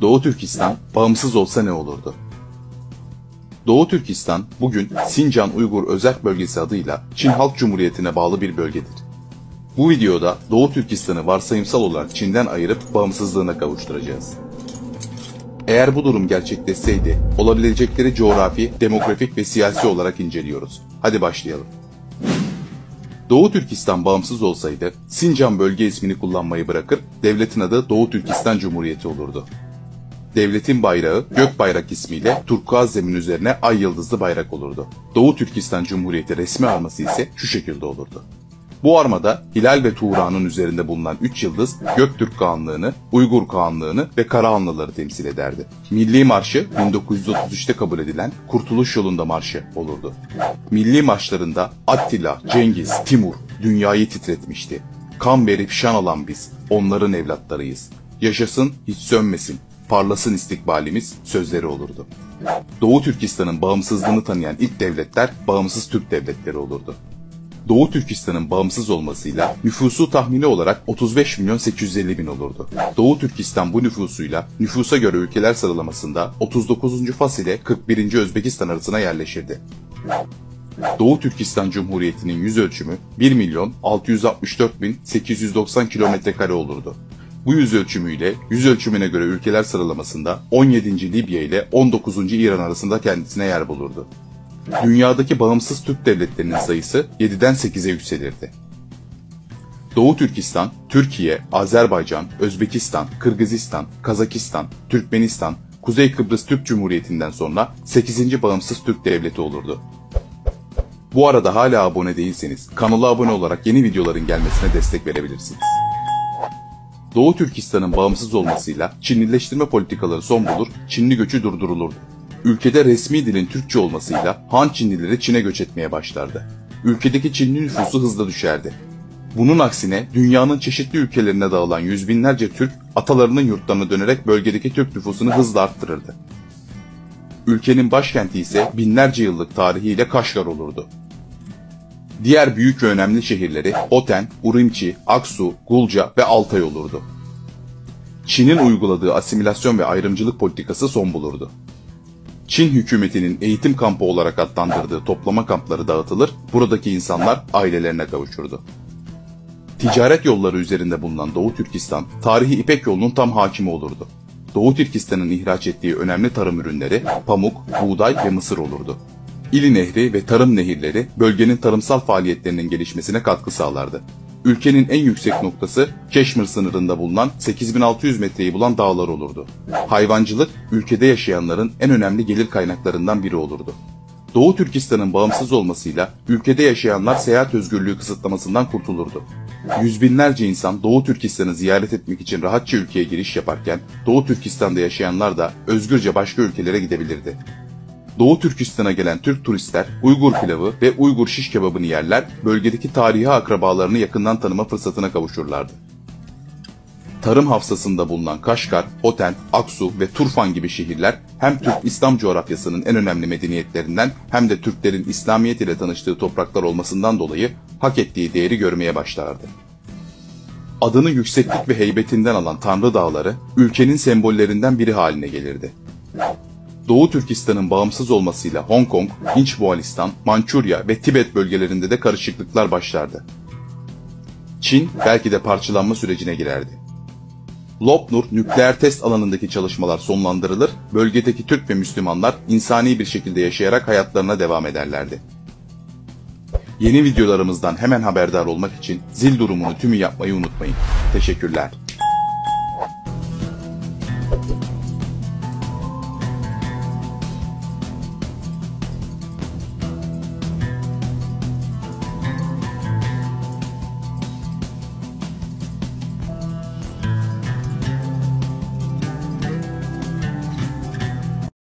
Doğu Türkistan bağımsız olsa ne olurdu? Doğu Türkistan bugün Sincan Uygur Özerk Bölgesi adıyla Çin Halk Cumhuriyeti'ne bağlı bir bölgedir. Bu videoda Doğu Türkistan'ı varsayımsal olarak Çin'den ayırıp bağımsızlığına kavuşturacağız. Eğer bu durum gerçekleşseydi, olabilecekleri coğrafi, demografik ve siyasi olarak inceliyoruz. Hadi başlayalım. Doğu Türkistan bağımsız olsaydı, Sincan bölge ismini kullanmayı bırakır, devletin adı Doğu Türkistan Cumhuriyeti olurdu. Devletin bayrağı gök bayrak ismiyle turkuaz zemin üzerine ay yıldızlı bayrak olurdu. Doğu Türkistan Cumhuriyeti resmi arması ise şu şekilde olurdu. Bu armada Hilal ve Tuğra'nın üzerinde bulunan 3 yıldız Göktürk Kağanlığını, Uygur Kağanlığını ve Karahanlıları temsil ederdi. Milli marşı 1933'te kabul edilen Kurtuluş Yolunda Marşı olurdu. Milli marşlarında Attila, Cengiz, Timur dünyayı titretmişti. Kan verip şan alan biz, onların evlatlarıyız. Yaşasın, hiç sönmesin, parlasın istikbalimiz sözleri olurdu. Doğu Türkistan'ın bağımsızlığını tanıyan ilk devletler bağımsız Türk devletleri olurdu. Doğu Türkistan'ın bağımsız olmasıyla nüfusu tahmini olarak 35.850.000 olurdu. Doğu Türkistan bu nüfusuyla nüfusa göre ülkeler sıralamasında 39. Fas ile 41. Özbekistan arasına yerleşirdi. Doğu Türkistan Cumhuriyeti'nin yüz ölçümü 1.664.890 km² olurdu. Bu yüz ölçümüyle yüz ölçümüne göre ülkeler sıralamasında 17. Libya ile 19. İran arasında kendisine yer bulurdu. Dünyadaki bağımsız Türk devletlerinin sayısı 7'den 8'e yükselirdi. Doğu Türkistan, Türkiye, Azerbaycan, Özbekistan, Kırgızistan, Kazakistan, Türkmenistan, Kuzey Kıbrıs Türk Cumhuriyeti'nden sonra 8. bağımsız Türk devleti olurdu. Bu arada hala abone değilseniz kanala abone olarak yeni videoların gelmesine destek verebilirsiniz. Doğu Türkistan'ın bağımsız olmasıyla Çinlileştirme politikaları son bulur, Çinli göçü durdurulurdu. Ülkede resmi dilin Türkçe olmasıyla Han Çinlileri Çin'e göç etmeye başlardı. Ülkedeki Çinli nüfusu hızla düşerdi. Bunun aksine dünyanın çeşitli ülkelerine dağılan yüz binlerce Türk atalarının yurtlarına dönerek bölgedeki Türk nüfusunu hızla arttırırdı. Ülkenin başkenti ise binlerce yıllık tarihiyle Kaşgar olurdu. Diğer büyük ve önemli şehirleri Hoten, Urumçi, Aksu, Gulca ve Altay olurdu. Çin'in uyguladığı asimilasyon ve ayrımcılık politikası son bulurdu. Çin hükümetinin eğitim kampı olarak adlandırdığı toplama kampları dağıtılır, buradaki insanlar ailelerine kavuşurdu. Ticaret yolları üzerinde bulunan Doğu Türkistan, tarihi İpek yolunun tam hakimi olurdu. Doğu Türkistan'ın ihraç ettiği önemli tarım ürünleri pamuk, buğday ve mısır olurdu. İli Nehri ve tarım nehirleri bölgenin tarımsal faaliyetlerinin gelişmesine katkı sağlardı. Ülkenin en yüksek noktası Keşmir sınırında bulunan 8600 metreyi bulan dağlar olurdu. Hayvancılık, ülkede yaşayanların en önemli gelir kaynaklarından biri olurdu. Doğu Türkistan'ın bağımsız olmasıyla ülkede yaşayanlar seyahat özgürlüğü kısıtlamasından kurtulurdu. Yüz binlerce insan Doğu Türkistan'ı ziyaret etmek için rahatça ülkeye giriş yaparken, Doğu Türkistan'da yaşayanlar da özgürce başka ülkelere gidebilirdi. Doğu Türkistan'a gelen Türk turistler Uygur pilavı ve Uygur şiş kebabını yerler, bölgedeki tarihi akrabalarını yakından tanıma fırsatına kavuşurlardı. Tarım hafzasında bulunan Kaşgar, Hoten, Aksu ve Turfan gibi şehirler hem Türk İslam coğrafyasının en önemli medeniyetlerinden hem de Türklerin İslamiyet ile tanıştığı topraklar olmasından dolayı hak ettiği değeri görmeye başlardı. Adını yükseklik ve heybetinden alan Tanrı Dağları ülkenin sembollerinden biri haline gelirdi. Doğu Türkistan'ın bağımsız olmasıyla Hong Kong, İnç Moğolistan, Mançurya ve Tibet bölgelerinde de karışıklıklar başlardı. Çin belki de parçalanma sürecine girerdi. Lopnur nükleer test alanındaki çalışmalar sonlandırılır, bölgedeki Türk ve Müslümanlar insani bir şekilde yaşayarak hayatlarına devam ederlerdi. Yeni videolarımızdan hemen haberdar olmak için zil durumunu tümü yapmayı unutmayın. Teşekkürler.